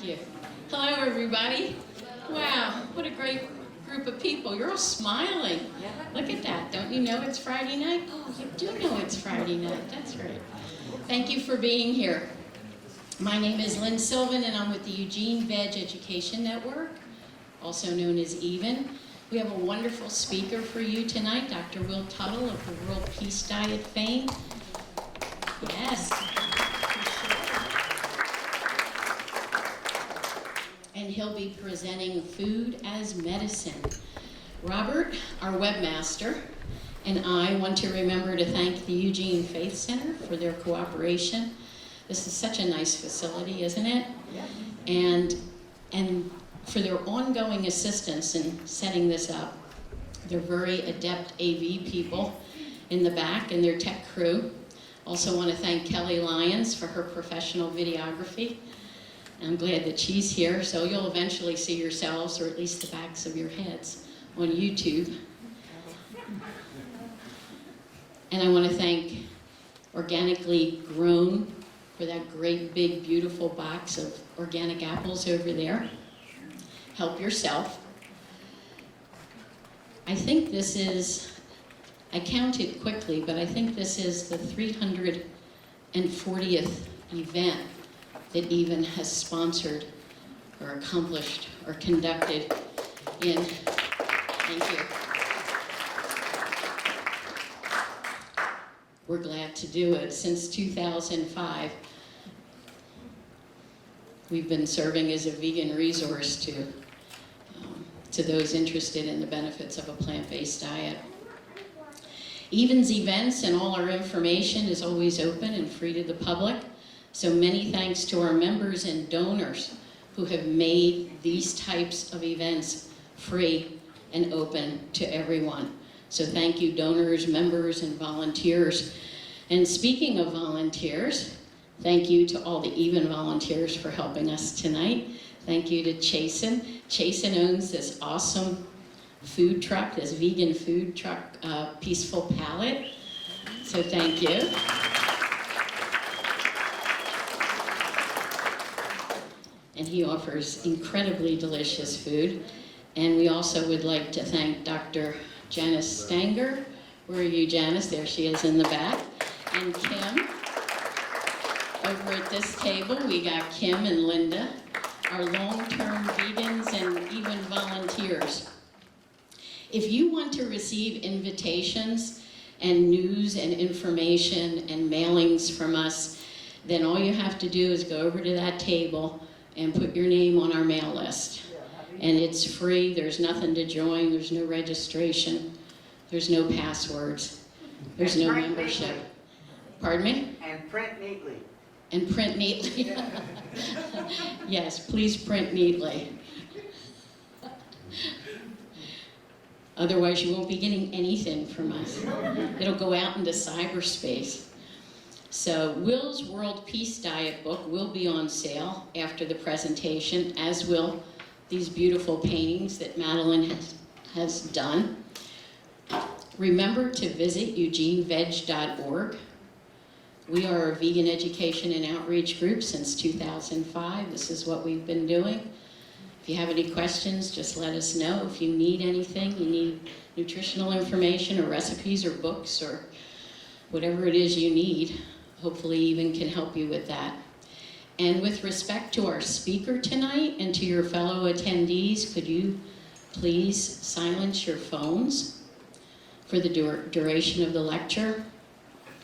Thank you. Hello, everybody. Wow, what a great group of people. You're all smiling. Look at that. Don't you know it's Friday night? Oh, you do know it's Friday night. That's right. Thank you for being here. My name is Lynn Sylvan, and I'm with the Eugene Veg Education Network, also known as EVEN. We have a wonderful speaker for you tonight, Dr. Will Tuttle of the World Peace Diet fame. Yes. And he'll be presenting Food as Medicine. Robert, our webmaster, and I want to remember to thank the Eugene Faith Center for their cooperation. This is such a nice facility, isn't it? Yeah. And for their ongoing assistance in setting this up. They're very adept AV people in the back and their tech crew. Also want to thank Kelly Lyons for her professional videography. I'm glad that she's here, so you'll eventually see yourselves, or at least the backs of your heads, on YouTube. And I want to thank Organically Grown for that great, big, beautiful box of organic apples over there. Help yourself. I think this is, I counted quickly, but I think this is the 340th event that EVEN has sponsored or accomplished or conducted in, thank you. We're glad to do it. Since 2005, we've been serving as a vegan resource to those interested in the benefits of a plant-based diet. EVEN's events and all our information is always open and free to the public. So many thanks to our members and donors who have made these types of events free and open to everyone. So thank you, donors, members, and volunteers. And speaking of volunteers, thank you to all the EVEN volunteers for helping us tonight. Thank you to Chasen. Chasen owns this awesome food truck, this vegan food truck, Peaceful Palate. So thank you. And he offers incredibly delicious food. And we also would like to thank Dr. Janice Stanger. Where are you, Janice? There she is in the back. And Kim. Over at this table, we got Kim and Linda, our long-term vegans and even volunteers. If you want to receive invitations and news and information and mailings from us, then all you have to do is go over to that table and put your name on our mail list. And it's free, there's nothing to join, there's no registration, there's no passwords, there's no membership. Neatly. Pardon me? And print neatly. And print neatly. Yes, please print neatly. Otherwise you won't be getting anything from us. It'll go out into cyberspace. So Will's World Peace Diet book will be on sale after the presentation, as will these beautiful paintings that Madeleine has done. Remember to visit eugeneveg.org. We are a vegan education and outreach group since 2005. This is what we've been doing. If you have any questions, just let us know. If you need anything, you need nutritional information or recipes or books or whatever it is you need, hopefully EVEN can help you with that. And with respect to our speaker tonight and to your fellow attendees, could you please silence your phones for the duration of the lecture?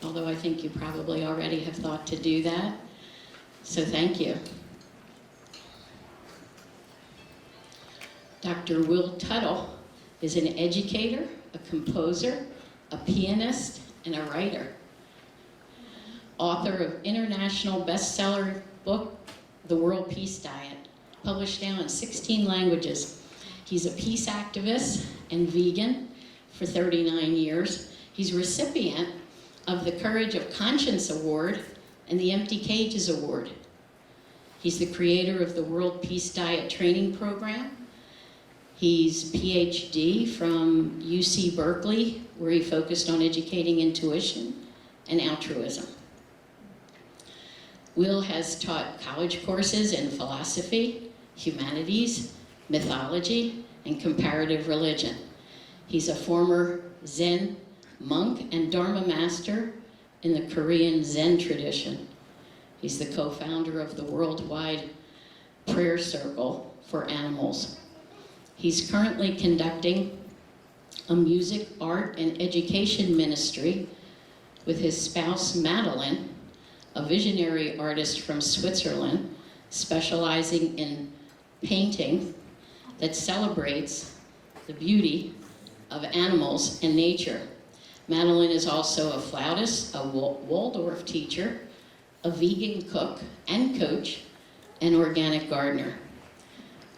Although I think you probably already have thought to do that. So thank you. Dr. Will Tuttle is an educator, a composer, a pianist, and a writer. Author of international bestseller book, The World Peace Diet, published now in 16 languages. He's a peace activist and vegan for 39 years. He's recipient of the Courage of Conscience Award and the Empty Cages Award. He's the creator of the World Peace Diet Training Program. He's Ph.D. from UC Berkeley, where he focused on educating intuition and altruism. Will has taught college courses in philosophy, humanities, mythology, and comparative religion. He's a former Zen monk and Dharma master in the Korean Zen tradition. He's the co-founder of the worldwide prayer circle for animals. He's currently conducting a music, art, and education ministry with his spouse, Madeleine, a visionary artist from Switzerland, specializing in painting that celebrates the beauty of animals and nature. Madeleine is also a flautist, a Waldorf teacher, a vegan cook and coach, and organic gardener.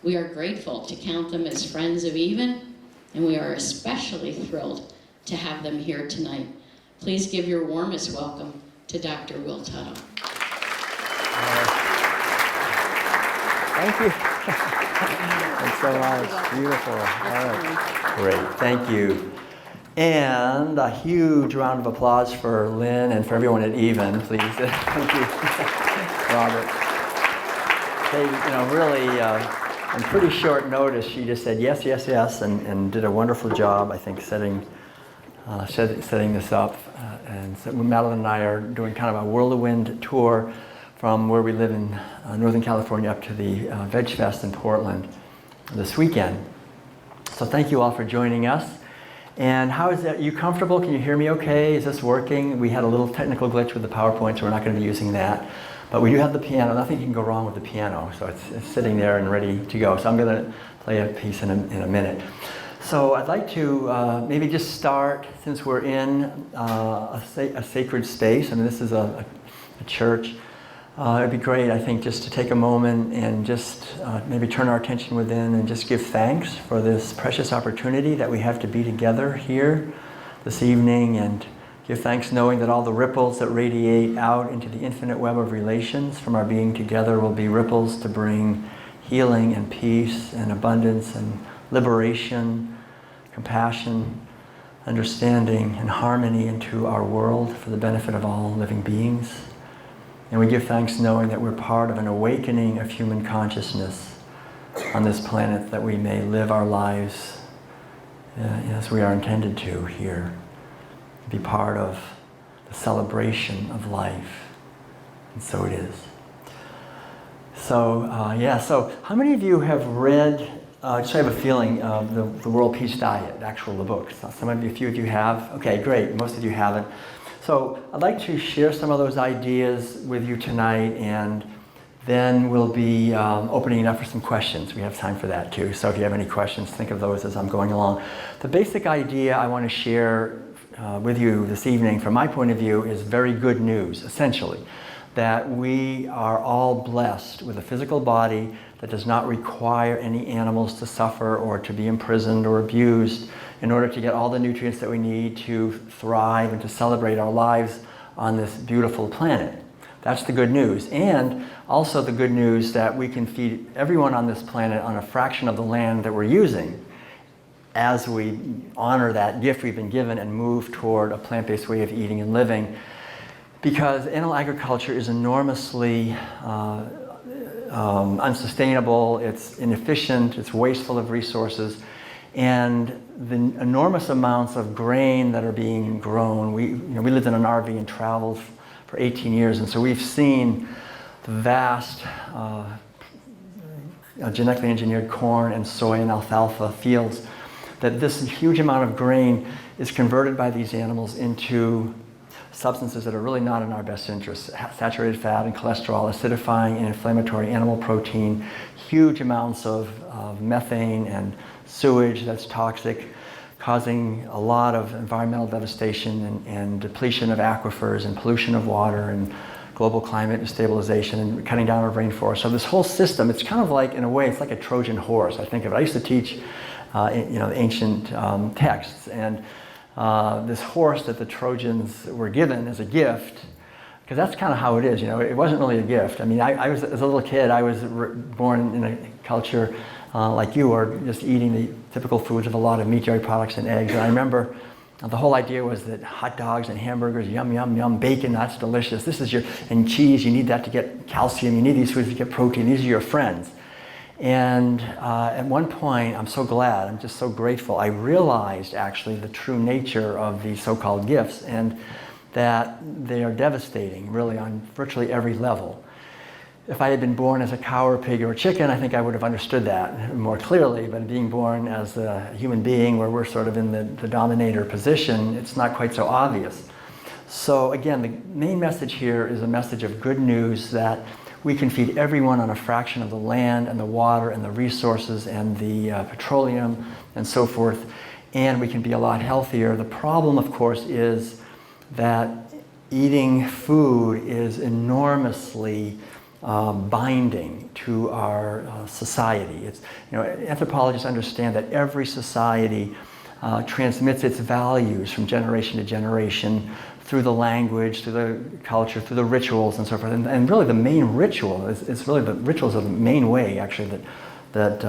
We are grateful to count them as friends of Even, and we are especially thrilled to have them here tonight. Please give your warmest welcome to Dr. Will Tuttle. Thank you. Thanks so much. Beautiful. All right. Great. Thank you. And a huge round of applause for Lynn and for everyone at Even, please. Thank you, Robert. They, really, on pretty short notice, she just said yes, yes, yes, and did a wonderful job, I think, setting this up. And so Madeleine and I are doing kind of a whirlwind tour from where we live in Northern California up to the Veg Fest in Portland this weekend. So thank you all for joining us. And how is that? Are you comfortable? Can you hear me okay? Is this working? We had a little technical glitch with the PowerPoint, so we're not going to be using that. But we do have the piano. Nothing can go wrong with the piano, so it's sitting there and ready to go. So I'm going to play a piece in a minute. So I'd like to maybe just start, since we're in a sacred space. I mean, this is a church. It'd be great, I think, just to take a moment and just maybe turn our attention within and just give thanks for this precious opportunity that we have to be together here this evening, and give thanks knowing that all the ripples that radiate out into the infinite web of relations from our being together will be ripples to bring healing and peace and abundance and liberation, compassion, understanding, and harmony into our world for the benefit of all living beings. And we give thanks knowing that we're part of an awakening of human consciousness on this planet, that we may live our lives as we are intended to here. Be part of the celebration of life. And so it is. So, so how many of you have read, just so I have a feeling, the World Peace Diet, the book? Some of you, a few of you have. Okay, great. Most of you haven't. So I'd like to share some of those ideas with you tonight, and then we'll be opening it up for some questions. We have time for that too. So if you have any questions, think of those as I'm going along. The basic idea I want to share with you this evening, from my point of view, is very good news, essentially. That we are all blessed with a physical body that does not require any animals to suffer or to be imprisoned or abused in order to get all the nutrients that we need to thrive and to celebrate our lives on this beautiful planet. That's the good news. And also the good news that we can feed everyone on this planet on a fraction of the land that we're using as we honor that gift we've been given and move toward a plant-based way of eating and living. Because animal agriculture is enormously unsustainable, it's inefficient, it's wasteful of resources, and the enormous amounts of grain that are being grown. We lived in an RV and traveled for 18 years, and so we've seen the vast genetically engineered corn and soy and alfalfa fields, that this huge amount of grain is converted by these animals into substances that are really not in our best interest. Saturated fat and cholesterol, acidifying and inflammatory animal protein, huge amounts of methane and sewage that's toxic, causing a lot of environmental devastation and depletion of aquifers and pollution of water and global climate destabilization and cutting down our rainforest. So this whole system, it's kind of like, in a way, it's like a Trojan horse, I think of it. I used to teach ancient texts, and this horse that the Trojans were given as a gift, because that's kind of how it is, it wasn't really a gift. I mean, I was, as a little kid, I was born in a culture like you were, just eating the typical foods of a lot of meat, dairy products, and eggs. And I remember The whole idea was that hot dogs and hamburgers, yum, yum, yum, bacon, that's delicious. This is and cheese, you need that to get calcium. You need these foods to get protein. These are your friends. And at one point, I'm so glad, I'm just so grateful, I realized actually the true nature of these so-called gifts and that they are devastating really on virtually every level. If I had been born as a cow or a pig or a chicken, I think I would have understood that more clearly, but being born as a human being where we're sort of in the dominator position, it's not quite so obvious. So again, the main message here is a message of good news that we can feed everyone on a fraction of the land and the water and the resources and the petroleum and so forth, and we can be a lot healthier. The problem, of course, is that eating food is enormously binding to our society. It's, anthropologists understand that every society transmits its values from generation to generation through the language, through the culture, through the rituals and so forth. And really the main ritual is really the rituals are the main way actually that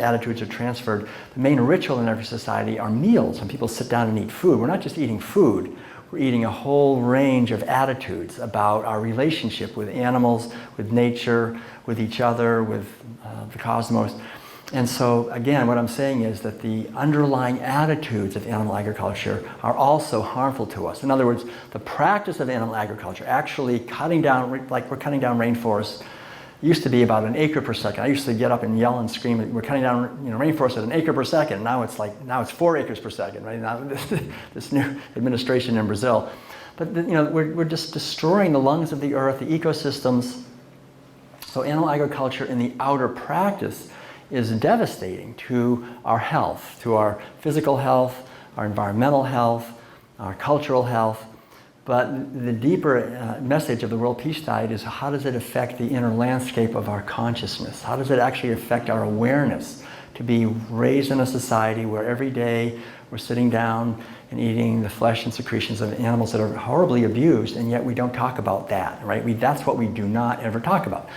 attitudes are transferred. The main ritual in every society are meals. When people sit down and eat food, we're not just eating food, we're eating a whole range of attitudes about our relationship with animals, with nature, with each other, with the cosmos. And so, again, what I'm saying is that the underlying attitudes of animal agriculture are also harmful to us. In other words, the practice of animal agriculture, actually cutting down, like we're cutting down rainforests, used to be about an acre per second. I used to get up and yell and scream, we're cutting down rainforests at an acre per second. Now it's 4 acres per second, right? Now this new administration in Brazil. But we're just destroying the lungs of the earth, the ecosystems. So animal agriculture in the outer practice is devastating to our health, to our physical health, our environmental health, our cultural health. But the deeper message of the World Peace Diet is how does it affect the inner landscape of our consciousness? How does it actually affect our awareness to be raised in a society where every day we're sitting down and eating the flesh and secretions of animals that are horribly abused, and yet we don't talk about that, right? That's what we do not ever talk about.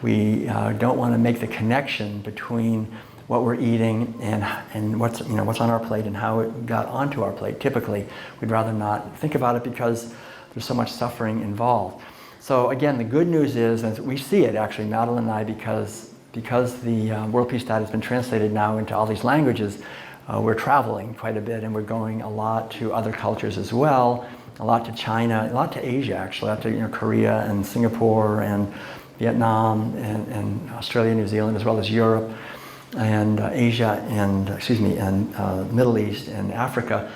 We don't want to make the connection between what we're eating and what's on our plate and how it got onto our plate. Typically, we'd rather not think about it because there's so much suffering involved. So again, the good news is, and we see it actually, Madeleine and I, because the World Peace Diet has been translated now into all these languages, we're traveling quite a bit and we're going a lot to other cultures as well, a lot to China, a lot to Asia actually, a lot to Korea and Singapore and Vietnam and Australia, New Zealand, as well as Europe and Asia and, Middle East and Africa.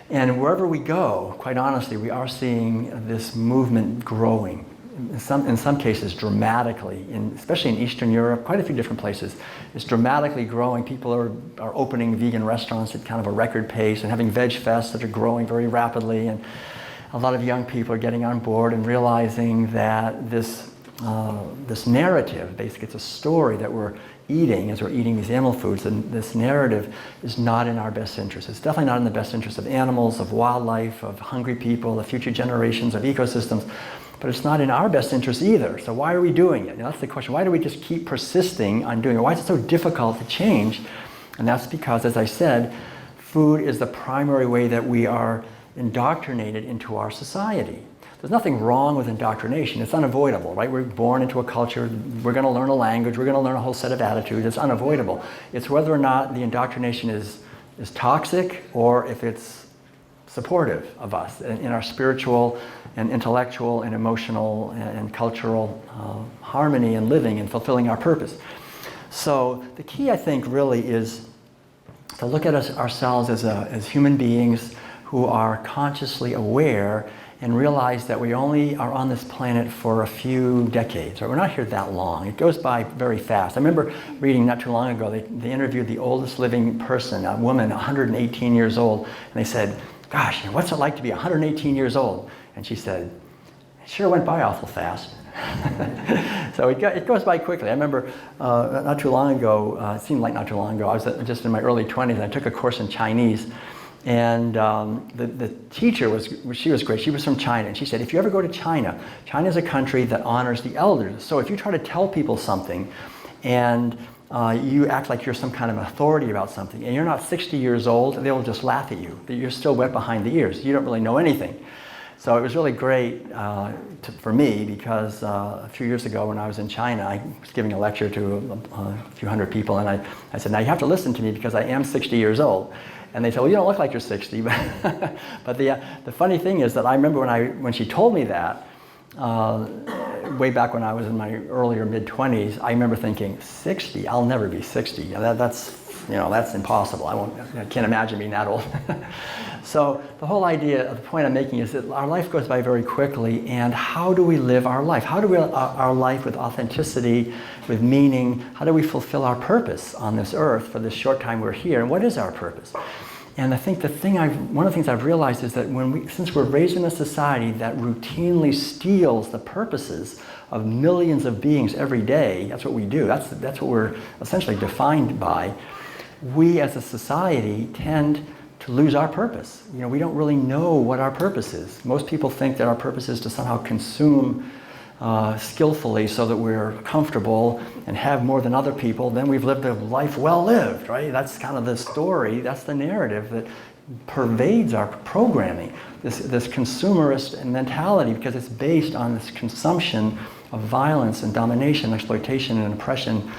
And wherever we go, quite honestly, we are seeing this movement growing. In some cases dramatically, especially in Eastern Europe, quite a few different places. It's dramatically growing. People are opening vegan restaurants at kind of a record pace and having veg fests that are growing very rapidly. And a lot of young people are getting on board and realizing that this narrative, basically it's a story that we're eating as we're eating these animal foods, and this narrative is not in our best interest. It's definitely not in the best interest of animals, of wildlife, of hungry people, of future generations, of ecosystems, but it's not in our best interest either. So why are we doing it? That's the question. Why do we just keep persisting on doing it? Why is it so difficult to change? And that's because, as I said, food is the primary way that we are indoctrinated into our society. There's nothing wrong with indoctrination. It's unavoidable, right? We're born into a culture. We're going to learn a language. We're going to learn a whole set of attitudes. It's unavoidable. It's whether or not the indoctrination is toxic or if it's supportive of us in our spiritual and intellectual and emotional and cultural harmony and living and fulfilling our purpose. So the key, I think, really is to look at ourselves as human beings who are consciously aware and realize that we only are on this planet for a few decades, right? We're not here that long. It goes by very fast. I remember reading not too long ago, they interviewed the oldest living person, a woman, 118 years old, and they said, gosh, what's it like to be 118 years old? And she said, it sure went by awful fast. So it goes by quickly. I remember not too long ago, it seemed like not too long ago, I was just in my early 20s, and I took a course in Chinese. And the teacher she was great. She was from China, and she said, if you ever go to China, China is a country that honors the elders. So if you try to tell people something and you act like you're some kind of authority about something, and you're not 60 years old, they'll just laugh at you. You're still wet behind the ears. You don't really know anything. So it was really great for me because a few years ago when I was in China, I was giving a lecture to a few hundred people, and I said, now you have to listen to me because I am 60 years old. And they said, well, you don't look like you're 60. But the funny thing is that I remember when she told me that, way back when I was in my earlier mid-20s, I remember thinking, 60? I'll never be 60. That's impossible. I can't imagine being that old. So the whole idea, the point I'm making is that our life goes by very quickly, and how do we live our life? How do we live our life with authenticity, with meaning? How do we fulfill our purpose on this earth for this short time we're here? And what is our purpose? And I think one of the things I've realized is that since we're raised in a society that routinely steals the purposes of millions of beings every day, that's what we do, that's what we're essentially defined by, we as a society tend to lose our purpose. We don't really know what our purpose is. Most people think that our purpose is to somehow consume skillfully so that we're comfortable and have more than other people. Then we've lived a life well lived, right? That's kind of the story, that's the narrative that pervades our programming, this consumerist mentality, because it's based on this consumption of violence and domination, exploitation and oppression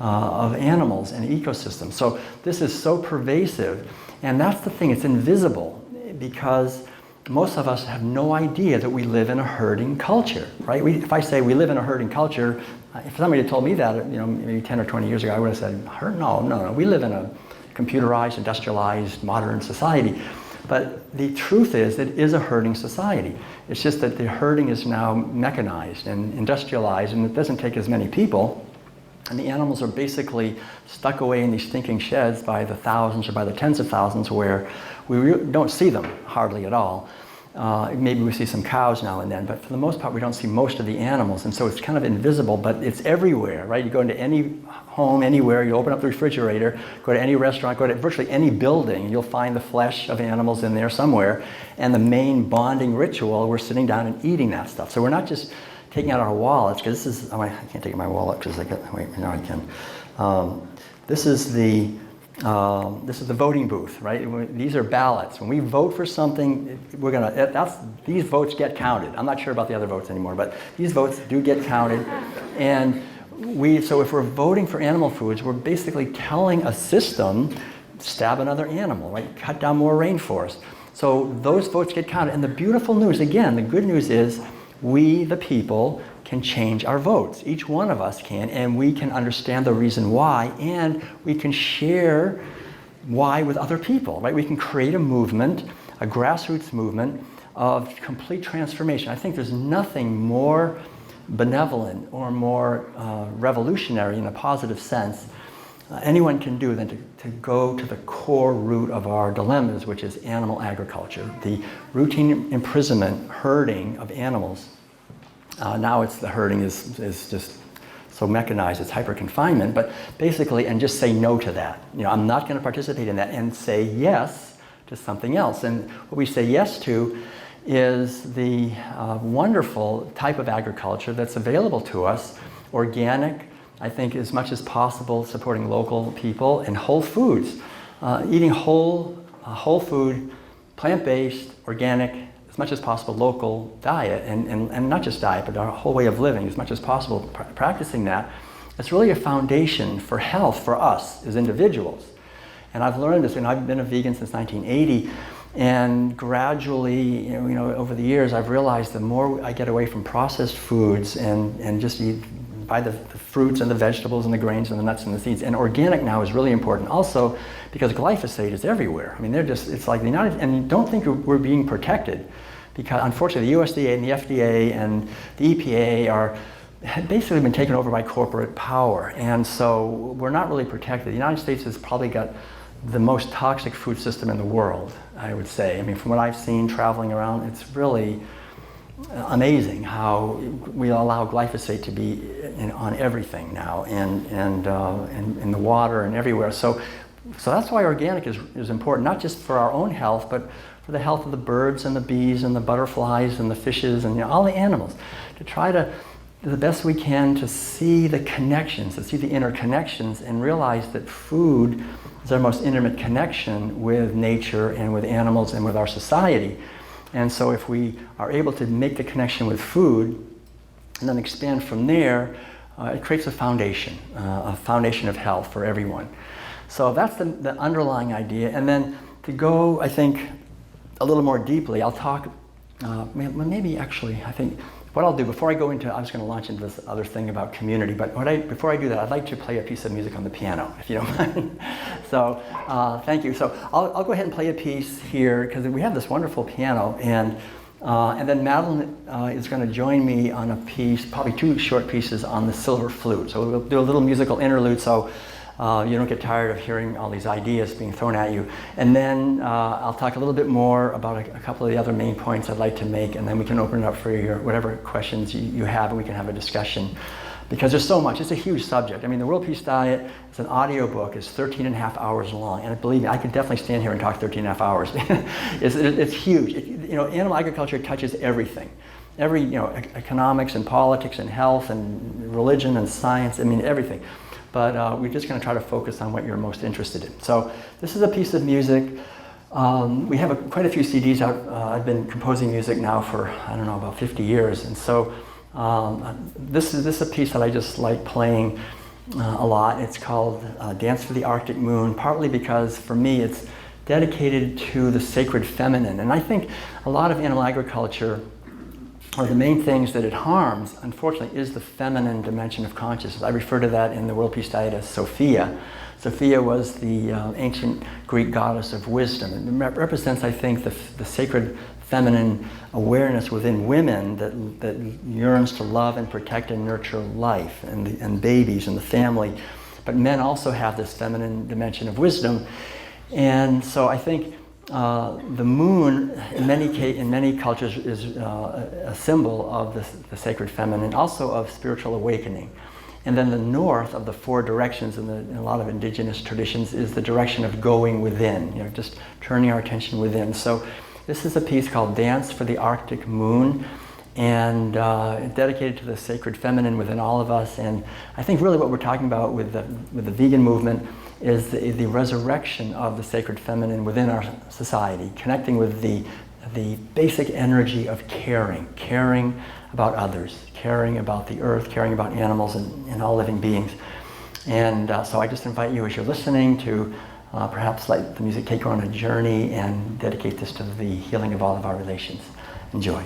of animals and ecosystems. So this is so pervasive, and that's the thing, it's invisible, because most of us have no idea that we live in a herding culture, right? If I say we live in a herding culture, if somebody had told me that, maybe 10 or 20 years ago, I would have said, no. We live in a computerized, industrialized, modern society. But the truth is, it is a herding society. It's just that the herding is now mechanized and industrialized, and it doesn't take as many people. And the animals are basically stuck away in these stinking sheds by the thousands or by the tens of thousands, where we don't see them hardly at all. Maybe we see some cows now and then, but for the most part we don't see most of the animals, and so it's kind of invisible, but it's everywhere, right? You go into any home, anywhere, you open up the refrigerator, go to any restaurant, go to virtually any building, you'll find the flesh of animals in there somewhere, and the main bonding ritual, we're sitting down and eating that stuff. So we're not just taking out our wallets, because this is, I can't take my wallet because wait, now I can. This is the voting booth, right? These are ballots. When we vote for something, these votes get counted. I'm not sure about the other votes anymore, but these votes do get counted. And so if we're voting for animal foods, we're basically telling a system, stab another animal, right? Cut down more rainforest. So those votes get counted. And the beautiful news, again, the good news is, we, the people, can change our votes. Each one of us can, and we can understand the reason why, and we can share why with other people, right? We can create a movement, a grassroots movement of complete transformation. I think there's nothing more benevolent or more revolutionary in a positive sense anyone can do than to go to the core root of our dilemmas, which is animal agriculture, the routine imprisonment, herding of animals. Now the herding is just so mechanized, it's hyper-confinement, but basically, and just say no to that. I'm not going to participate in that, and say yes to something else. And what we say yes to is the wonderful type of agriculture that's available to us, organic, I think as much as possible, supporting local people, and whole foods. Eating whole food, plant-based, organic, as much as possible, local diet, and not just diet, but our whole way of living, as much as possible, practicing that. It's really a foundation for health for us as individuals. And I've learned this, I've been a vegan since 1980, and gradually, over the years, I've realized the more I get away from processed foods and just buy the fruits and the vegetables and the grains and the nuts and the seeds. And organic now is really important also because glyphosate is everywhere. It's like and don't think we're being protected, because unfortunately the USDA and the FDA and the EPA had basically been taken over by corporate power. And so we're not really protected. The United States has probably got the most toxic food system in the world, I would say. From what I've seen traveling around, it's really amazing how we allow glyphosate to be on everything now, and in the water and everywhere. So that's why organic is important, not just for our own health, but for the health of the birds and the bees and the butterflies and the fishes and all the animals. To try to the best we can to see the connections, to see the interconnections, and realize that food is our most intimate connection with nature and with animals and with our society. And so if we are able to make the connection with food and then expand from there, it creates a foundation of health for everyone. So that's the underlying idea. And then to go, I think, a little more deeply, I'll talk, maybe actually, I think, what I'll do before I go into, I was going to launch into this other thing about community, but before I do that, I'd like to play a piece of music on the piano, if you don't mind. So, thank you. So I'll go ahead and play a piece here, because we have this wonderful piano, and then Madeleine is going to join me on a piece, probably 2 short pieces on the silver flute. So we'll do a little musical interlude, so you don't get tired of hearing all these ideas being thrown at you. And then I'll talk a little bit more about a couple of the other main points I'd like to make, and then we can open it up for your whatever questions you have, and we can have a discussion. Because there's so much, it's a huge subject. I mean, the World Peace Diet is an audio book, it's 13 and a half hours long, and believe me, I could definitely stand here and talk 13 and a half hours. It's huge. Animal agriculture touches everything. Economics and politics and health and religion and science, I mean, everything. But we're just going to try to focus on what you're most interested in. So this is a piece of music. We have quite a few CDs out. I've been composing music now for, I don't know, about 50 years. And so this is a piece that I just like playing a lot. It's called Dance for the Arctic Moon, partly because for me it's dedicated to the sacred feminine. And I think a lot of animal agriculture, or the main things that it harms, unfortunately, is the feminine dimension of consciousness. I refer to that in the World Peace Diet as Sophia. Sophia was the ancient Greek goddess of wisdom. It represents, I think, the sacred feminine awareness within women that yearns to love and protect and nurture life and babies and the family. But men also have this feminine dimension of wisdom. And so I think the moon, in many cultures, is a symbol of the sacred feminine, also of spiritual awakening. And then the north of the 4 directions in a lot of indigenous traditions is the direction of going within, just turning our attention within. So this is a piece called Dance for the Arctic Moon, and dedicated to the sacred feminine within all of us. And I think really what we're talking about with the vegan movement is the resurrection of the sacred feminine within our society, connecting with the basic energy of caring about others, caring about the earth, caring about animals and all living beings. And so I just invite you, as you're listening, to perhaps let the music take you on a journey and dedicate this to the healing of all of our relations. Enjoy.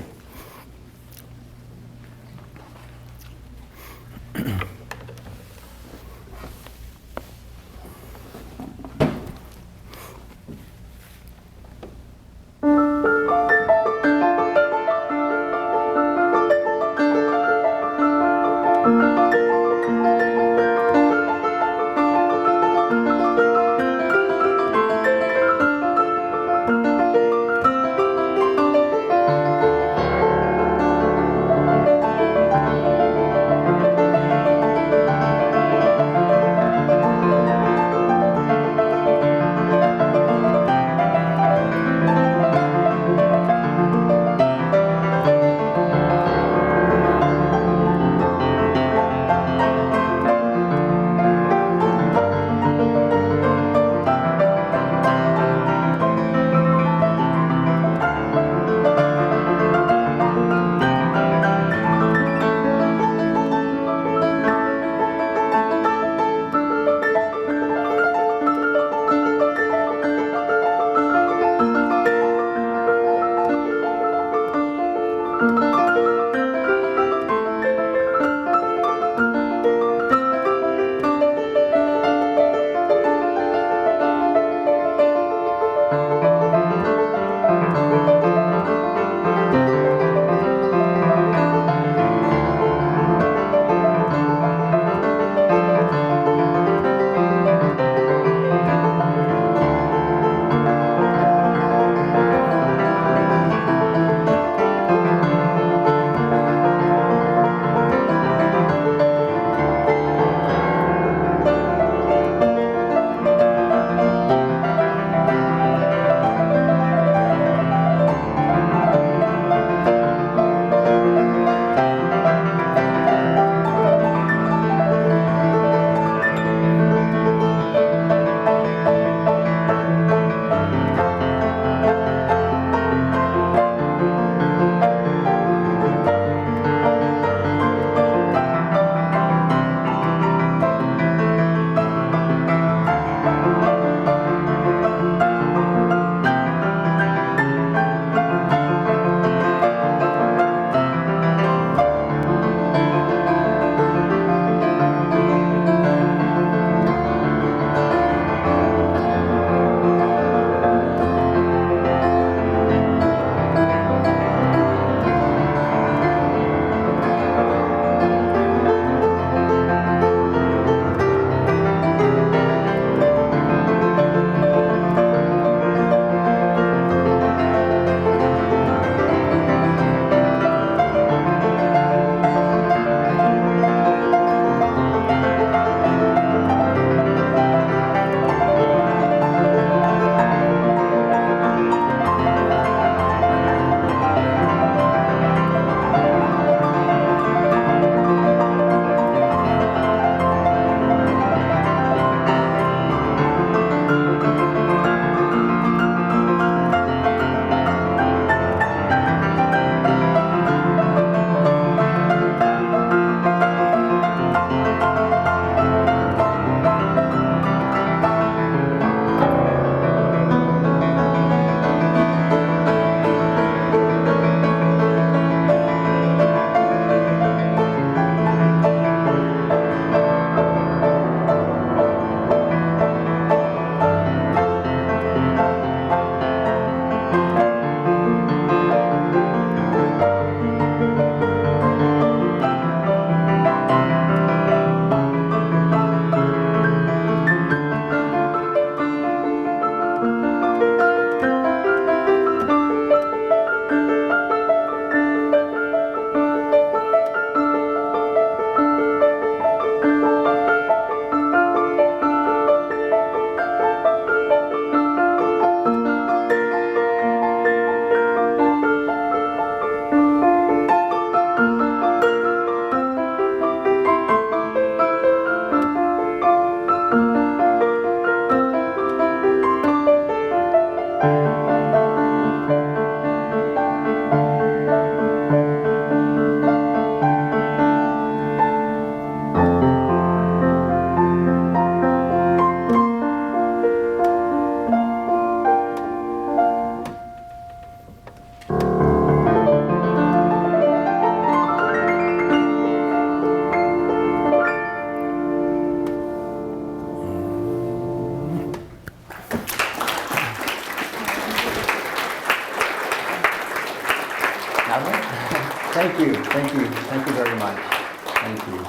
Thank you, thank you, thank you very much.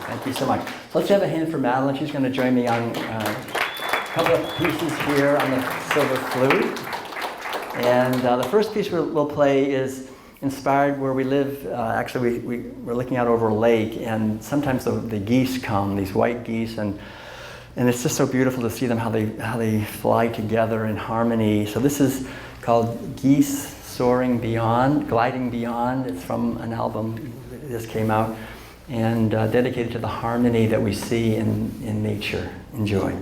Thank you so much. So let's have a hand for Madeleine. She's going to join me on a couple of pieces here on the silver flute. And the first piece we'll play is inspired where we live. Actually, we're looking out over a lake, and sometimes the geese come, these white geese, and it's just so beautiful to see them, how they fly together in harmony. So this is called Geese Soaring Beyond, Gliding Beyond. It's from an album that just came out, and dedicated to the harmony that we see in nature. Enjoy.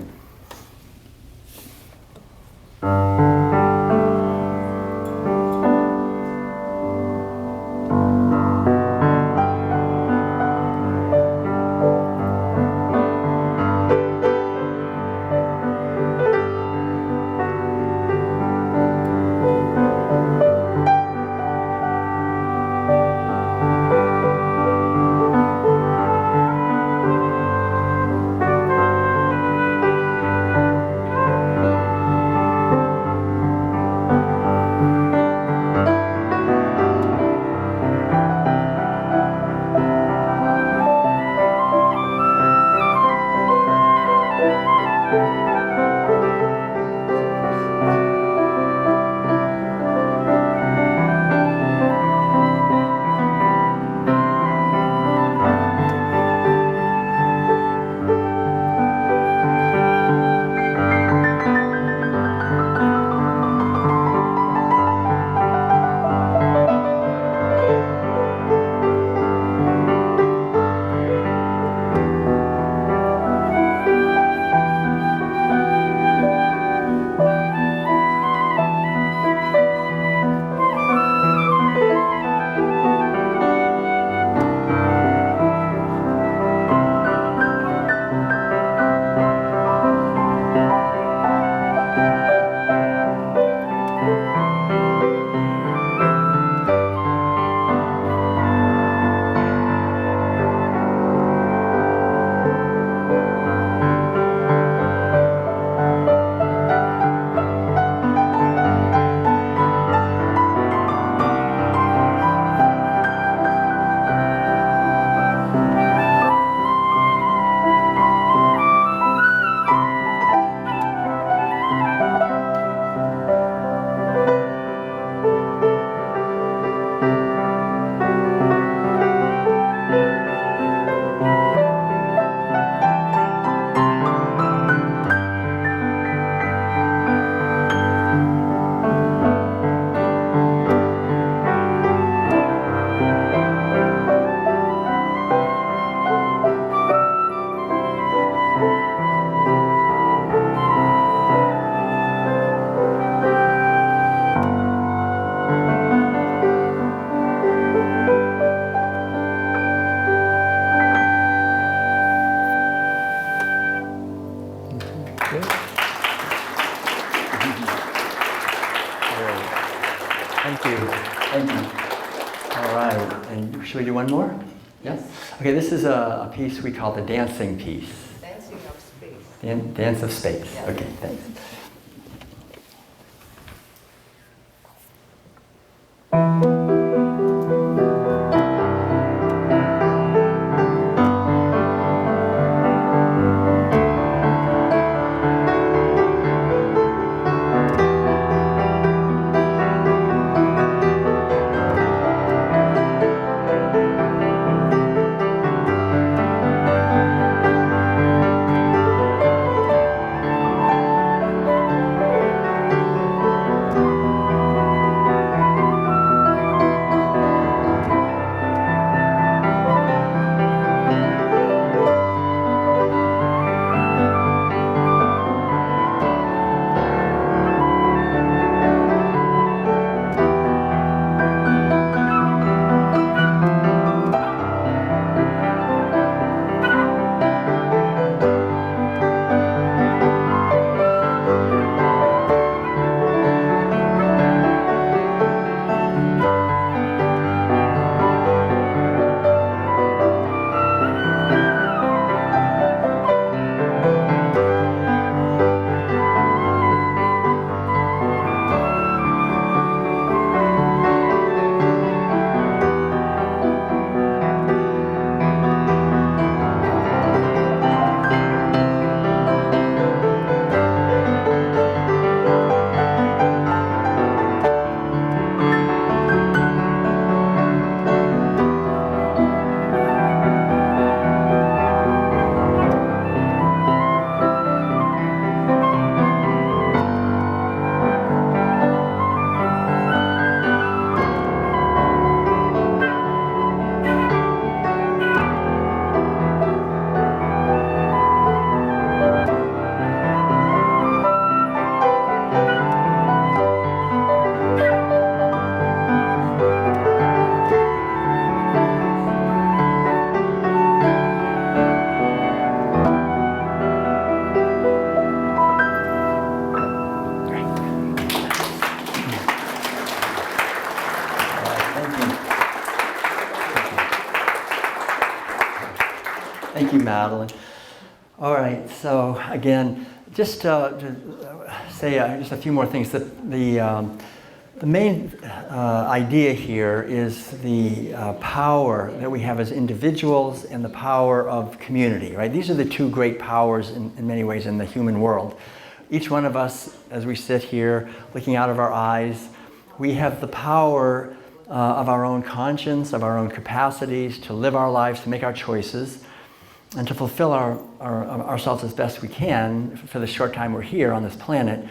Should we do one more? Yes? Okay, this is a piece we call the dancing piece. Dancing of space. Dance of space. Yeah. Okay, thanks. Madeleine. All right, so again, just to say just a few more things. The main idea here is the power that we have as individuals and the power of community, right? These are the two great powers in many ways in the human world. Each one of us, as we sit here looking out of our eyes, we have the power of our own conscience, of our own capacities to live our lives, to make our choices, and to fulfill ourselves as best we can for the short time we're here on this planet.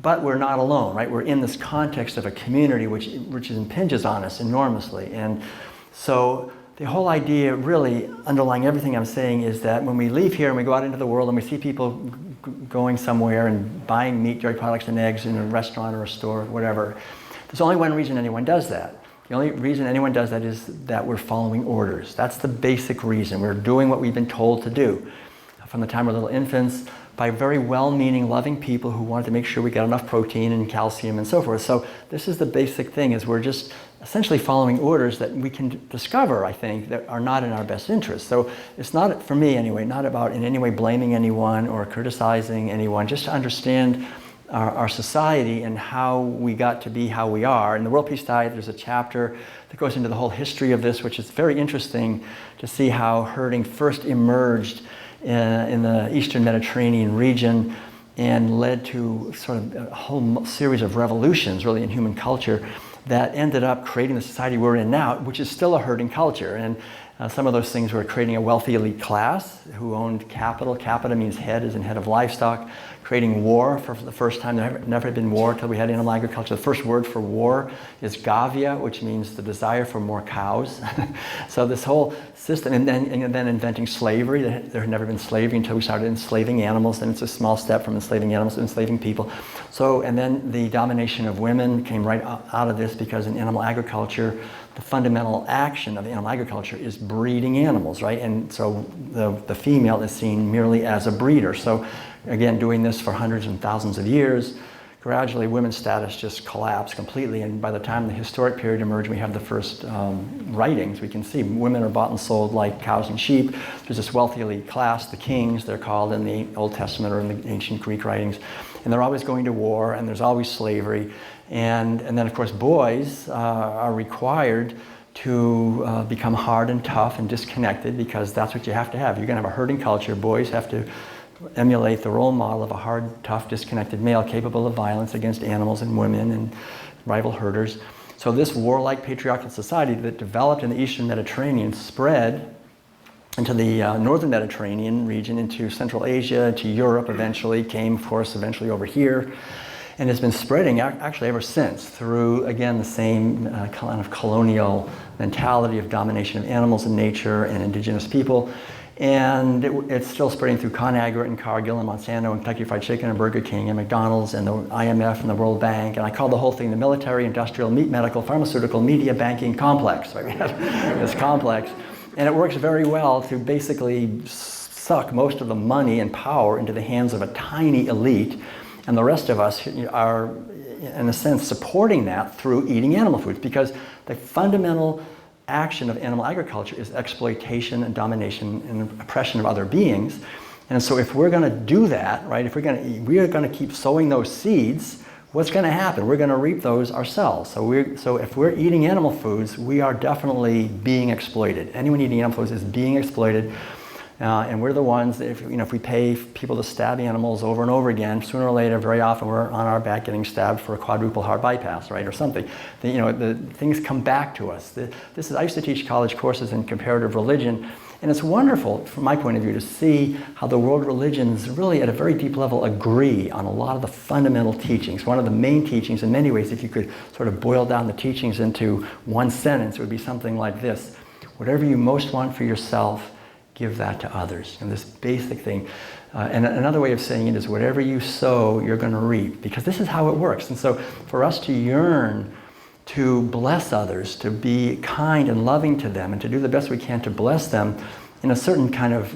But we're not alone, right? We're in this context of a community which impinges on us enormously. And so the whole idea really underlying everything I'm saying is that when we leave here and we go out into the world and we see people going somewhere and buying meat, dairy products, and eggs in a restaurant or a store, whatever, there's only one reason anyone does that. The only reason anyone does that is that we're following orders. That's the basic reason. We're doing what we've been told to do from the time we're little infants by very well-meaning, loving people who wanted to make sure we got enough protein and calcium and so forth. So this is the basic thing, is we're just essentially following orders that we can discover, I think, that are not in our best interest. So it's not, for me anyway, not about in any way blaming anyone or criticizing anyone, just to understand our society and how we got to be how we are. In the World Peace Diet, there's a chapter that goes into the whole history of this, which is very interesting to see how herding first emerged in the Eastern Mediterranean region and led to sort of a whole series of revolutions, really, in human culture that ended up creating the society we're in now, which is still a herding culture. And some of those things were creating a wealthy elite class who owned capital. Capita means head, as in head of livestock. Creating war for the first time. There never had been war until we had animal agriculture. The first word for war is gavia, which means the desire for more cows. So this whole system, and then inventing slavery. There had never been slavery until we started enslaving animals. Then it's a small step from enslaving animals to enslaving people. So, and then the domination of women came right out of this, because in animal agriculture, the fundamental action of animal agriculture is breeding animals, right? And so the female is seen merely as a breeder. So again, doing this for hundreds and thousands of years, gradually women's status just collapsed completely. And by the time the historic period emerged, we have the first writings. We can see women are bought and sold like cows and sheep. There's this wealthy elite class, the kings, they're called in the Old Testament or in the ancient Greek writings. And they're always going to war, and there's always slavery. And then, of course, boys are required to become hard and tough and disconnected, because that's what you have to have. You're going to have a herding culture. Boys have to emulate the role model of a hard, tough, disconnected male capable of violence against animals and women and rival herders. So this warlike patriarchal society that developed in the Eastern Mediterranean spread into the Northern Mediterranean region, into Central Asia, into Europe eventually, came, of course, eventually over here, and has been spreading actually ever since through, again, the same kind of colonial mentality of domination of animals and nature and indigenous people. And it's still spreading through ConAgra and Cargill and Monsanto and Kentucky Fried Chicken and Burger King and McDonald's and the IMF and the World Bank. And I call the whole thing the military, industrial, meat, medical, pharmaceutical, media, banking complex. Right? We have this complex. And it works very well to basically suck most of the money and power into the hands of a tiny elite. And the rest of us are, in a sense, supporting that through eating animal foods, because the fundamental action of animal agriculture is exploitation and domination and oppression of other beings. And so if we're going to do that, right, if we are going to keep sowing those seeds, what's going to happen? We're going to reap those ourselves. So if we're eating animal foods, we are definitely being exploited. Anyone eating animal foods is being exploited. And we're the ones that if we pay people to stab animals over and over again, sooner or later, very often we're on our back getting stabbed for a quadruple heart bypass, right, or something. The things come back to us. I used to teach college courses in comparative religion, and it's wonderful, from my point of view, to see how the world religions really, at a very deep level, agree on a lot of the fundamental teachings. One of the main teachings, in many ways, if you could sort of boil down the teachings into one sentence, it would be something like this: whatever you most want for yourself, give that to others. And this basic thing. And another way of saying it is, whatever you sow, you're going to reap, because this is how it works. And so for us to yearn to bless others, to be kind and loving to them, and to do the best we can to bless them in a certain kind of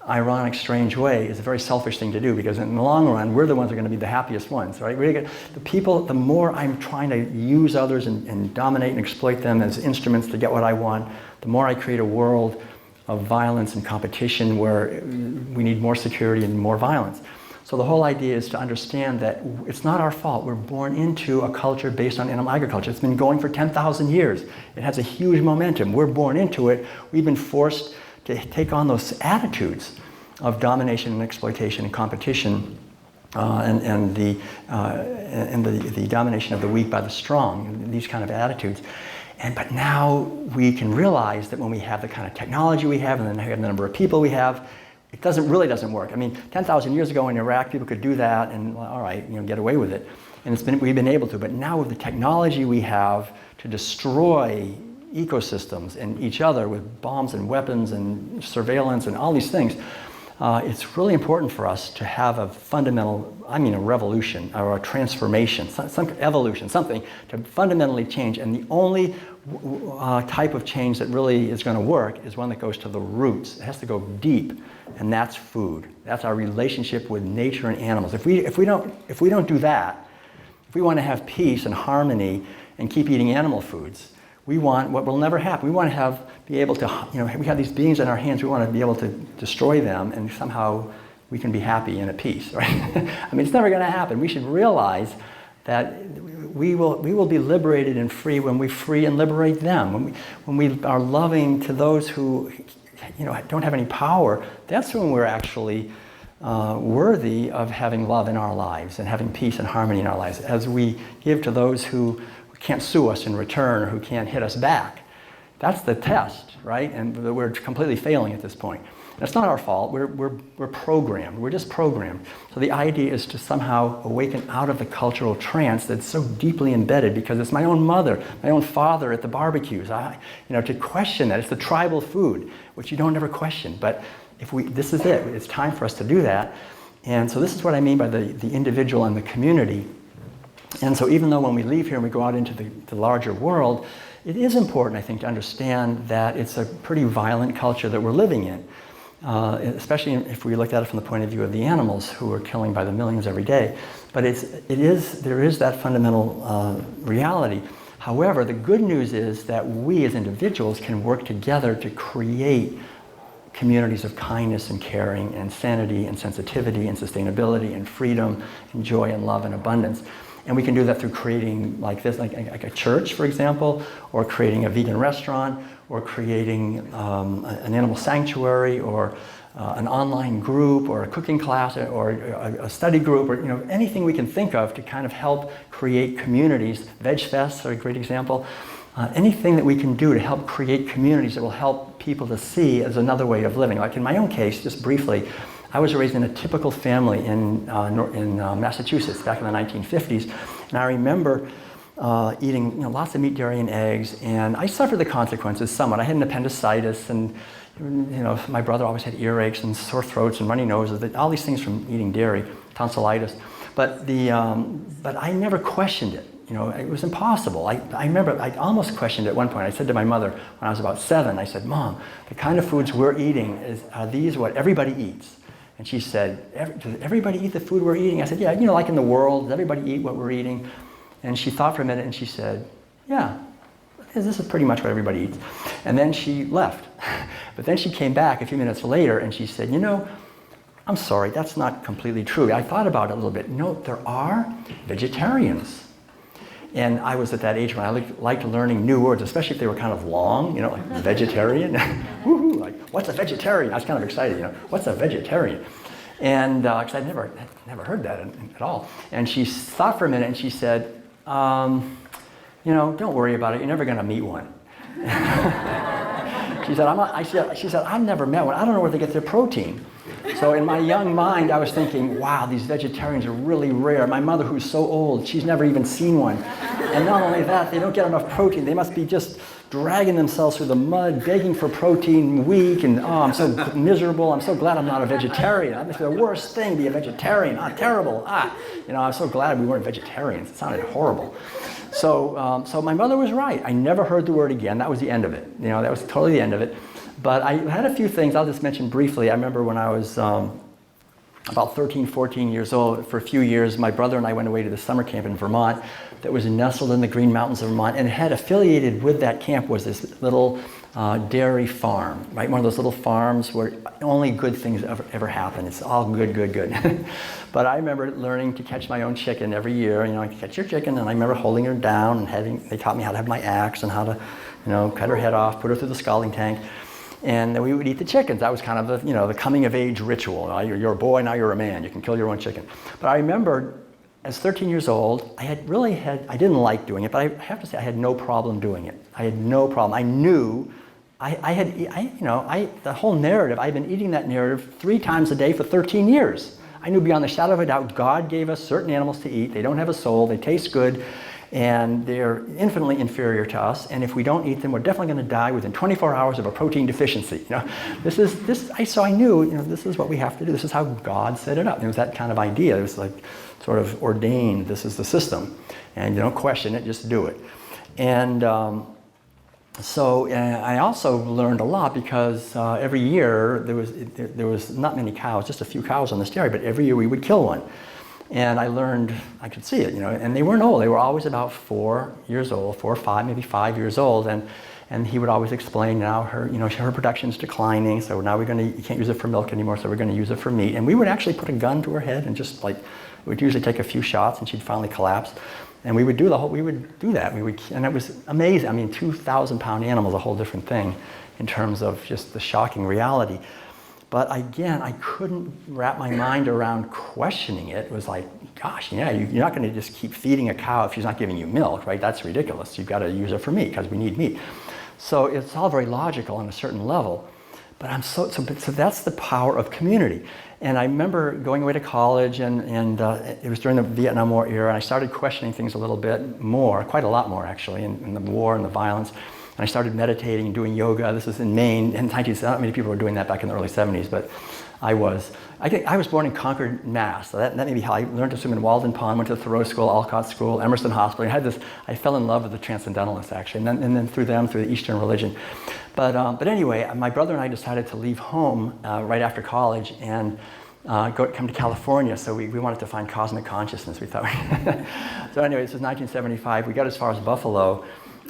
ironic, strange way, is a very selfish thing to do, because in the long run, we're the ones who are going to be the happiest ones, right? The more I'm trying to use others and dominate and exploit them as instruments to get what I want, the more I create a world of violence and competition where we need more security and more violence. So the whole idea is to understand that it's not our fault. We're born into a culture based on animal agriculture. It's been going for 10,000 years. It has a huge momentum. We're born into it. We've been forced to take on those attitudes of domination and exploitation and competition and the domination of the weak by the strong, these kind of attitudes. But now we can realize that when we have the kind of technology we have and then we have the number of people we have, it really doesn't work. I mean, 10,000 years ago in Iraq, people could do that and, well, all right, get away with it. And we've been able to. But now with the technology we have to destroy ecosystems and each other with bombs and weapons and surveillance and all these things, it's really important for us to have a fundamental, a revolution or a transformation, some evolution, something to fundamentally change. And the only type of change that really is going to work is one that goes to the roots. It has to go deep, and that's food. That's our relationship with nature and animals. If we don't do that, if we want to have peace and harmony and keep eating animal foods, we want what will never happen. We want to be able to, we have these beings in our hands. We want to be able to destroy them, and somehow we can be happy and at peace, right? It's never going to happen. We should realize that we will be liberated and free when we free and liberate them. When we are loving to those who, don't have any power. That's when we're actually worthy of having love in our lives and having peace and harmony in our lives. As we give to those who can't sue us in return or who can't hit us back. That's the test, right? And we're completely failing at this point. And it's not our fault. We're programmed. We're just programmed. So the idea is to somehow awaken out of the cultural trance that's so deeply embedded, because it's my own mother, my own father at the barbecues. To question that. It's the tribal food, which you don't ever question. But this is it. It's time for us to do that. And so this is what I mean by the individual and the community. And so even though when we leave here and we go out into the larger world, it is important, I think, to understand that it's a pretty violent culture that we're living in, especially if we look at it from the point of view of the animals who are killing by the millions every day. But there is that fundamental reality. However, the good news is that we as individuals can work together to create communities of kindness and caring and sanity and sensitivity and sustainability and freedom and joy and love and abundance. And we can do that through creating like a church, for example, or creating a vegan restaurant, or creating an animal sanctuary, or an online group, or a cooking class, or a study group, or anything we can think of to kind of help create communities. Veg Fests are a great example. Anything that we can do to help create communities that will help people to see as another way of living. Like in my own case, just briefly, I was raised in a typical family in Massachusetts back in the 1950s, and I remember eating lots of meat, dairy, and eggs, and I suffered the consequences somewhat. I had an appendicitis, and my brother always had earaches and sore throats and runny noses, all these things from eating dairy, tonsillitis. But I never questioned it. It was impossible. I remember I almost questioned it at one point. I said to my mother when I was about 7, I said, "Mom, the kind of foods we're eating, are these what everybody eats?" And she said, "Does everybody eat the food we're eating?" I said, "Yeah, like in the world, does everybody eat what we're eating?" And she thought for a minute and she said, "Yeah, this is pretty much what everybody eats." And then she left. But then she came back a few minutes later and she said, "I'm sorry, that's not completely true. I thought about it a little bit. There are vegetarians." And I was at that age when I liked learning new words, especially if they were kind of long, like vegetarian. Woohoo, like, what's a vegetarian? I was kind of excited, what's a vegetarian? And because I'd never heard that at all. And she thought for a minute and she said, don't worry about it, you're never going to meet one. She said, "I've never met one. I don't know where they get their protein." So in my young mind, I was thinking, wow, these vegetarians are really rare. My mother, who's so old, she's never even seen one. And not only that, they don't get enough protein. They must be just dragging themselves through the mud, begging for protein, weak, and I'm so miserable. I'm so glad I'm not a vegetarian. That must be the worst thing, be a vegetarian. Terrible. I'm so glad we weren't vegetarians. It sounded horrible. So my mother was right. I never heard the word again. That was the end of it. That was totally the end of it. But I had a few things I'll just mention briefly. I remember when I was about 13, 14 years old, for a few years, my brother and I went away to the summer camp in Vermont that was nestled in the Green Mountains of Vermont, and had affiliated with that camp was this little dairy farm, right? One of those little farms where only good things ever happen. It's all good, good, good. But I remember learning to catch my own chicken every year. You know, I could catch your chicken, and I remember holding her down and they taught me how to have my axe and how to, you know, cut her head off, put her through the scalding tank. And then we would eat the chickens. That was kind of the, you know, the coming of age ritual. You're a boy, now you're a man. You can kill your own chicken. But I remember as 13 years old, I didn't like doing it, but I have to say I had no problem doing it. I had no problem. I knew, the whole narrative, I've been eating that narrative 3 times a day for 13 years. I knew beyond the shadow of a doubt God gave us certain animals to eat. They don't have a soul, they taste good, and they're infinitely inferior to us. And if we don't eat them, we're definitely going to die within 24 hours of a protein deficiency. You know, so I knew, you know, this is what we have to do. This is how God set it up. It was that kind of idea. It was like sort of ordained. This is the system, and you don't question it, just do it. And so I also learned a lot because every year there was not many cows, just a few cows on this dairy, but every year we would kill one. And I learned, I could see it, you know, and they weren't old. They were always about 4 years old, 4 or 5, maybe 5 years old. And he would always explain, now her production's declining, so now you can't use it for milk anymore, so we're going to use it for meat. And we would actually put a gun to her head and just like, we'd usually take a few shots and she'd finally collapse. And we would do that. And it was amazing. I mean, 2,000-pound animal is a whole different thing in terms of just the shocking reality. But again, I couldn't wrap my mind around questioning it. It was like, gosh, yeah, you're not going to just keep feeding a cow if she's not giving you milk, right? That's ridiculous. You've got to use her for meat because we need meat. So it's all very logical on a certain level. But so that's the power of community. And I remember going away to college, and it was during the Vietnam War era, and I started questioning things a little bit more, quite a lot more actually, in the war and the violence. And I started meditating and doing yoga. This was in Maine in 1970s. Not many people were doing that back in the early 70s, but I was. I was born in Concord, Mass. So that may be how I learned to swim in Walden Pond, went to Thoreau School, Alcott School, Emerson Hospital. I fell in love with the Transcendentalists, actually, and then through the Eastern religion. But anyway, my brother and I decided to leave home right after college and come to California. So we wanted to find cosmic consciousness, we thought. So anyway, this was 1975. We got as far as Buffalo.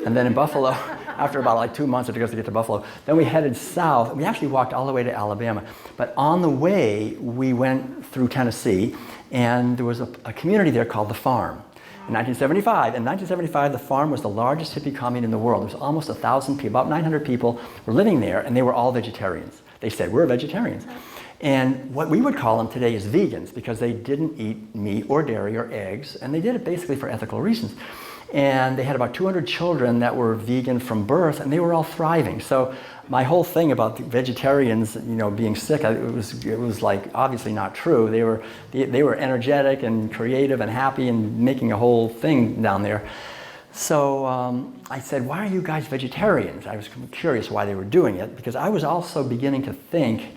And then in Buffalo, after about like 2 months it took us to get to Buffalo, then we headed south. We actually walked all the way to Alabama. But on the way, we went through Tennessee, and there was a community there called The Farm. In 1975. In 1975, The Farm was the largest hippie commune in the world. There was almost 1,000 people, about 900 people were living there, and they were all vegetarians. They said, we're vegetarians. And what we would call them today is vegans, because they didn't eat meat or dairy or eggs, and they did it basically for ethical reasons. And they had about 200 children that were vegan from birth, and they were all thriving. So my whole thing about the vegetarians, being sick, it was like obviously not true. They were energetic and creative and happy and making a whole thing down there. So I said, why are you guys vegetarians? I was curious why they were doing it, because I was also beginning to think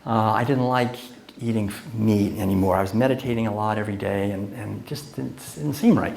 I didn't like eating meat anymore. I was meditating a lot every day, and just didn't seem right.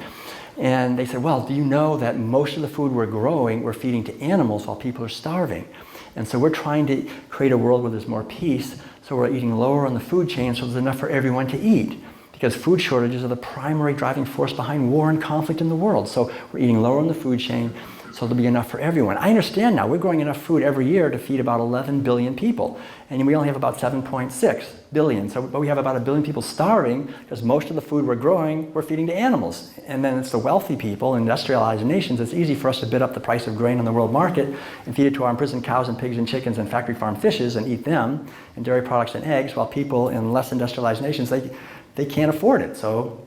And they said, well, do you know that most of the food we're growing, we're feeding to animals while people are starving? And so we're trying to create a world where there's more peace, so we're eating lower on the food chain so there's enough for everyone to eat. Because food shortages are the primary driving force behind war and conflict in the world. So we're eating lower on the food chain so there'll be enough for everyone. I understand now, we're growing enough food every year to feed about 11 billion people. And we only have about 7.6 billion. But we have about 1 billion people starving because most of the food we're growing, we're feeding to animals. And then it's the wealthy people, industrialized nations, it's easy for us to bid up the price of grain on the world market and feed it to our imprisoned cows and pigs and chickens and factory farm fishes and eat them, and dairy products and eggs, while people in less industrialized nations, they can't afford it, so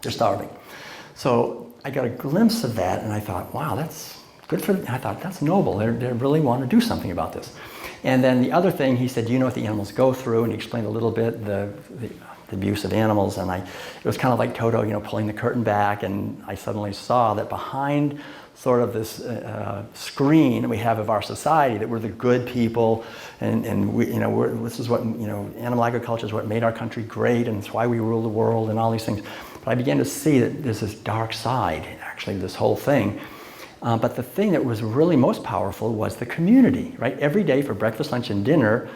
they're starving. So I got a glimpse of that, and I thought, wow, that's good for them. I thought, that's noble. They really want to do something about this. And then the other thing, he said, do you know what the animals go through? And he explained a little bit the abuse of animals, and it was kind of like Toto, pulling the curtain back, and I suddenly saw that behind sort of this screen we have of our society, that we're the good people, and we, this is what, animal agriculture is what made our country great, and it's why we rule the world, and all these things. But I began to see that there's this dark side, actually, this whole thing. But the thing that was really most powerful was the community, right? Every day for breakfast, lunch, and dinner,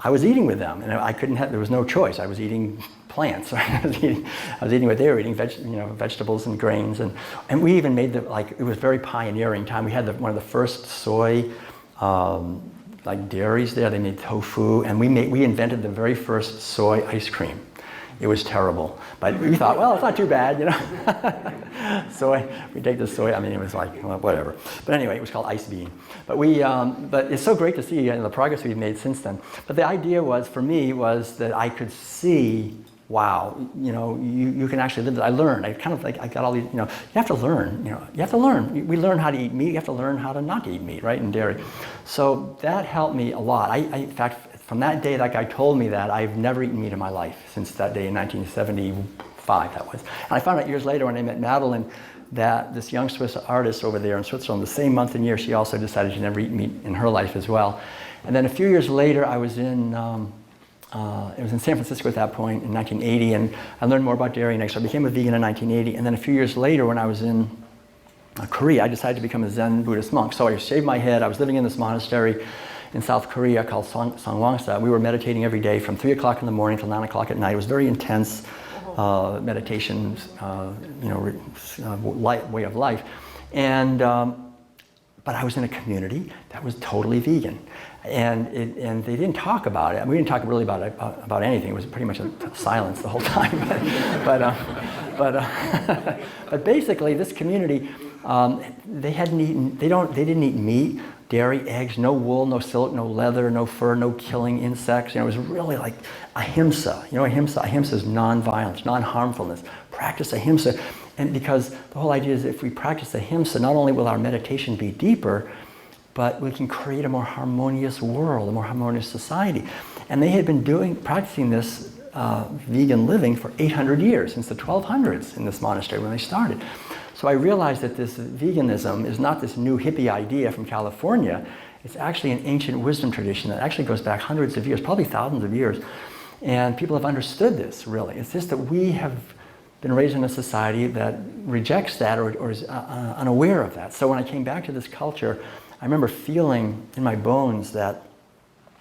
I was eating with them, and there was no choice. I was eating plants. I was eating what they were eating, vegetables and grains, and we even made it was very pioneering time. We had one of the first soy like dairies there. They made tofu, and we invented the very first soy ice cream. It was terrible, but we thought, well, it's not too bad, you know. Soy, we take the soy. I mean, it was like, well, whatever. But anyway, it was called ice bean. But but it's so great to see the progress we've made since then. But the idea was, for me, was that I could see, wow, you know, you can actually live. I learned. I kind of like, I got all these, you know, you have to learn. You know, you have to learn. We learn how to eat meat. You have to learn how to not eat meat, right, and dairy. So that helped me a lot. In fact, from that day that guy told me that, I've never eaten meat in my life since that day in 1975, that was. And I found out years later when I met Madeleine that this young Swiss artist over there in Switzerland, the same month and year, she also decided she'd never eat meat in her life as well. And then a few years later, I was in, it was in San Francisco at that point in 1980, and I learned more about dairy next. So I became a vegan in 1980, and then a few years later when I was in Korea, I decided to become a Zen Buddhist monk. So I shaved my head. I was living in this monastery in South Korea called Sangwangsa. We were meditating every day from 3 o'clock in the morning till 9 o'clock at night. It was very intense meditation, you know, way of life. And, but I was in a community that was totally vegan. And they didn't talk about it. We didn't talk really about anything. It was pretty much a silence the whole time. But basically, this community, they didn't eat meat, dairy, eggs, no wool, no silk, no leather, no fur, no killing insects. You know, it was really like ahimsa. You know, ahimsa is non-violence, non-harmfulness. Practice ahimsa. And because the whole idea is if we practice ahimsa, not only will our meditation be deeper, but we can create a more harmonious world, a more harmonious society. And they had been practicing this vegan living for 800 years, since the 1200s in this monastery when they started. So I realized that this veganism is not this new hippie idea from California. It's actually an ancient wisdom tradition that actually goes back hundreds of years, probably thousands of years. And people have understood this, really. It's just that we have been raised in a society that rejects that or is unaware of that. So when I came back to this culture, I remember feeling in my bones that,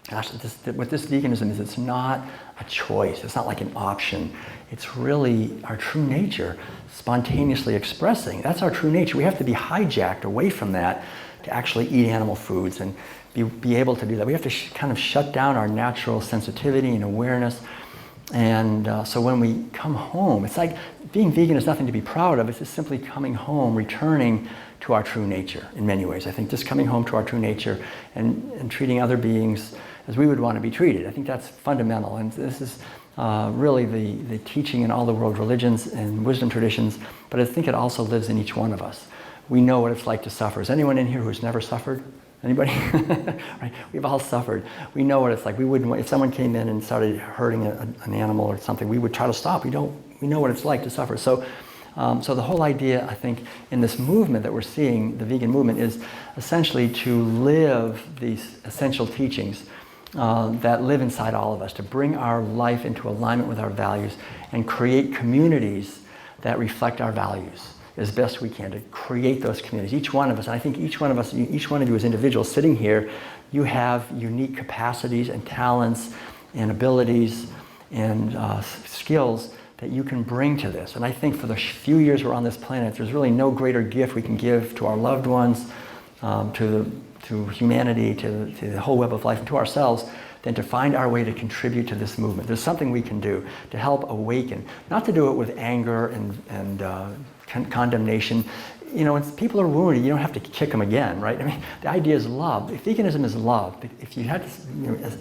gosh, what this veganism is, it's not a choice. It's not like an option. It's really our true nature spontaneously expressing. That's our true nature. We have to be hijacked away from that to actually eat animal foods and be able to do that. We have to kind of shut down our natural sensitivity and awareness. And so when we come home, it's like being vegan is nothing to be proud of. It's just simply coming home, returning to our true nature in many ways. I think just coming home to our true nature and treating other beings as we would want to be treated. I think that's fundamental. And this is really the teaching in all the world religions and wisdom traditions, but I think it also lives in each one of us. We know what it's like to suffer. Is anyone in here who's never suffered? Anybody? Right? We've all suffered. We know what it's like. We wouldn't, if someone came in and started hurting an animal or something, we would try to stop. We know what it's like to suffer. So the whole idea, I think, in this movement that we're seeing, the vegan movement, is essentially to live these essential teachings that live inside all of us, to bring our life into alignment with our values and create communities that reflect our values as best we can, to create those communities. Each one of us, and I think each one of you as individuals sitting here, you have unique capacities and talents and abilities and skills that you can bring to this. And I think for the few years we're on this planet, there's really no greater gift we can give to our loved ones, to humanity, to the whole web of life, and to ourselves, than to find our way to contribute to this movement. There's something we can do to help awaken, not to do it with anger and condemnation. You know, when people are wounded, you don't have to kick them again, right? I mean, the idea is love. If veganism is love, if you had to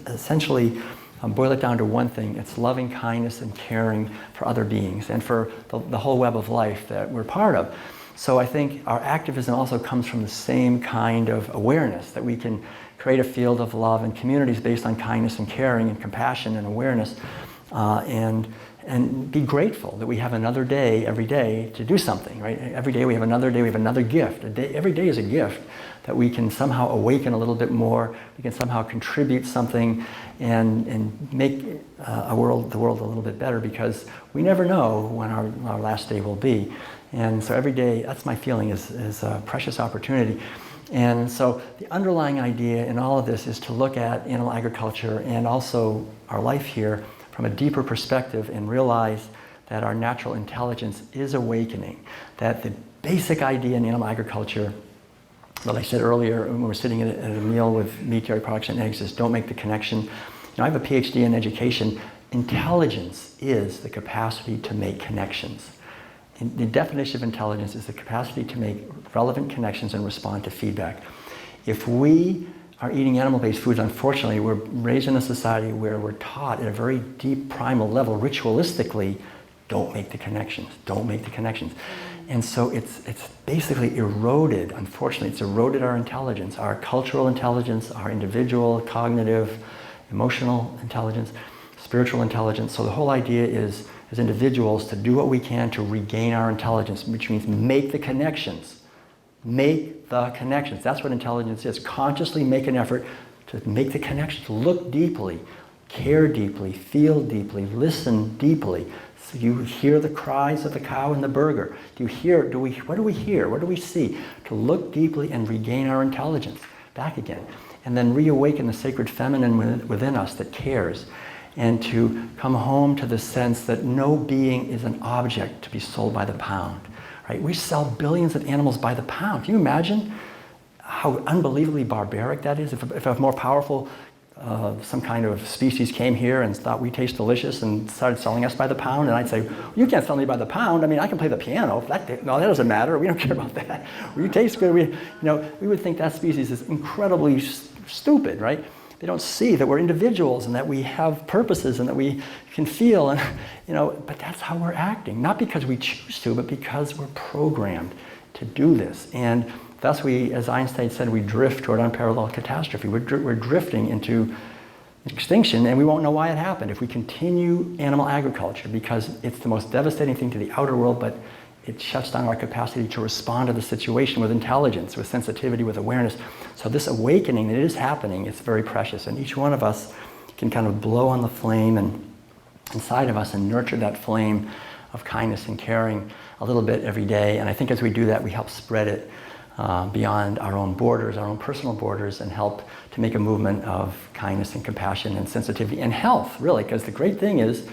essentially boil it down to one thing, it's loving kindness and caring for other beings and for the whole web of life that we're part of. So I think our activism also comes from the same kind of awareness, that we can create a field of love and communities based on kindness and caring and compassion and awareness, and be grateful that we have another day every day to do something, right? Every day we have another day, we have another gift. Every day is a gift that we can somehow awaken a little bit more, we can somehow contribute something and make the world a little bit better, because we never know when our last day will be. And so every day, that's my feeling, is a precious opportunity. And so the underlying idea in all of this is to look at animal agriculture and also our life here from a deeper perspective and realize that our natural intelligence is awakening, that the basic idea in animal agriculture But I said earlier, when we were sitting at a meal with meat, dairy products, and eggs, is don't make the connection. I have a PhD in education. Intelligence is the capacity to make connections. And the definition of intelligence is the capacity to make relevant connections and respond to feedback. If we are eating animal-based foods, unfortunately, we're raised in a society where we're taught at a very deep primal level, ritualistically, don't make the connections, don't make the connections. And so it's basically eroded, unfortunately, it's eroded our intelligence, our cultural intelligence, our individual, cognitive, emotional intelligence, spiritual intelligence. So the whole idea is, as individuals, to do what we can to regain our intelligence, which means make the connections. Make the connections. That's what intelligence is. Consciously make an effort to make the connections, look deeply, care deeply, feel deeply, listen deeply. So you hear the cries of the cow in the burger. What do we hear? What do we see? To look deeply and regain our intelligence back again. And then reawaken the sacred feminine within us that cares. And to come home to the sense that no being is an object to be sold by the pound. Right? We sell billions of animals by the pound. Can you imagine how unbelievably barbaric that is? If a more powerful, some kind of species came here and thought we taste delicious and started selling us by the pound, and I'd say, well, you can't sell me by the pound. I mean, I can play the piano. No, that doesn't matter. We don't care about that. Well, you taste good. We would think that species is incredibly stupid, right? They don't see that we're individuals and that we have purposes and that we can feel, and but that's how we're acting. Not because we choose to, but because we're programmed to do this. And thus we, as Einstein said, we drift toward unparalleled catastrophe. We're drifting into extinction, and we won't know why it happened if we continue animal agriculture, because it's the most devastating thing to the outer world, but it shuts down our capacity to respond to the situation with intelligence, with sensitivity, with awareness. So this awakening that is happening, it's very precious. And each one of us can kind of blow on the flame and inside of us and nurture that flame of kindness and caring a little bit every day. And I think as we do that, we help spread it beyond our own borders, our own personal borders, and help to make a movement of kindness and compassion and sensitivity and health, really. Because the great thing is,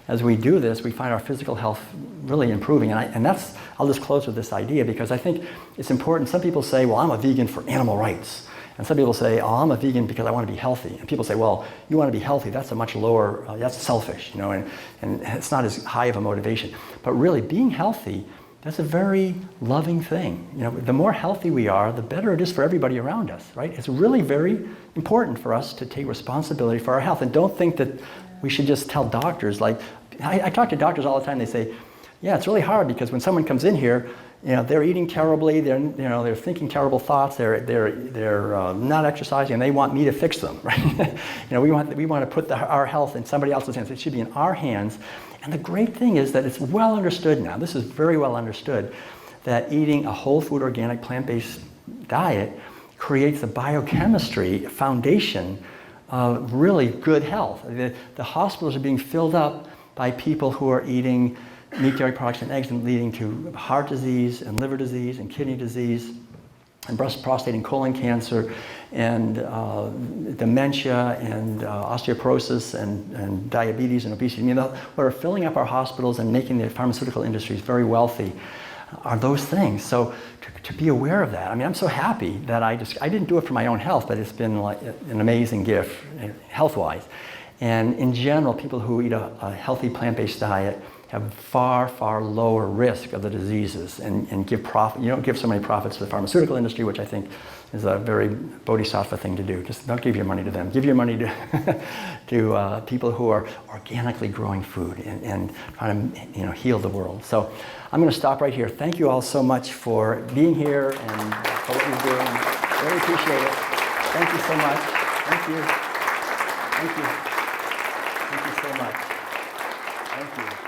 as we do this, we find our physical health really improving. And that's, I'll just close with this idea because I think it's important. Some people say, well, I'm a vegan for animal rights. And some people say, oh, I'm a vegan because I want to be healthy. And people say, well, you want to be healthy, that's a much lower, that's selfish, and it's not as high of a motivation. But really, being healthy, that's a very loving thing. The more healthy we are, the better it is for everybody around us, right? It's really very important for us to take responsibility for our health. And don't think that we should just tell doctors, like, I talk to doctors all the time, they say, yeah, it's really hard because when someone comes in here, they're eating terribly, they're thinking terrible thoughts, they're not exercising, and they want me to fix them, right? We want to put our health in somebody else's hands. It should be in our hands. And the great thing is that it's well understood now, this is very well understood, that eating a whole food, organic, plant-based diet creates a biochemistry foundation of really good health. The hospitals are being filled up by people who are eating meat, dairy products, and eggs, and leading to heart disease and liver disease and kidney disease and breast, prostate, and colon cancer and dementia and osteoporosis and diabetes and obesity. We're filling up our hospitals and making the pharmaceutical industries very wealthy are those things. So to be aware of that, I'm so happy that I didn't do it for my own health, but it's been like an amazing gift health-wise. And in general, people who eat a healthy plant-based diet have far, far lower risk of the diseases and give profit. You don't give so many profits to the pharmaceutical industry, which I think is a very bodhisattva thing to do. Just don't give your money to them. Give your money to people who are organically growing food and trying to heal the world. So I'm going to stop right here. Thank you all so much for being here and for what you're doing. Really appreciate it. Thank you so much. Thank you. Thank you. Thank you so much. Thank you.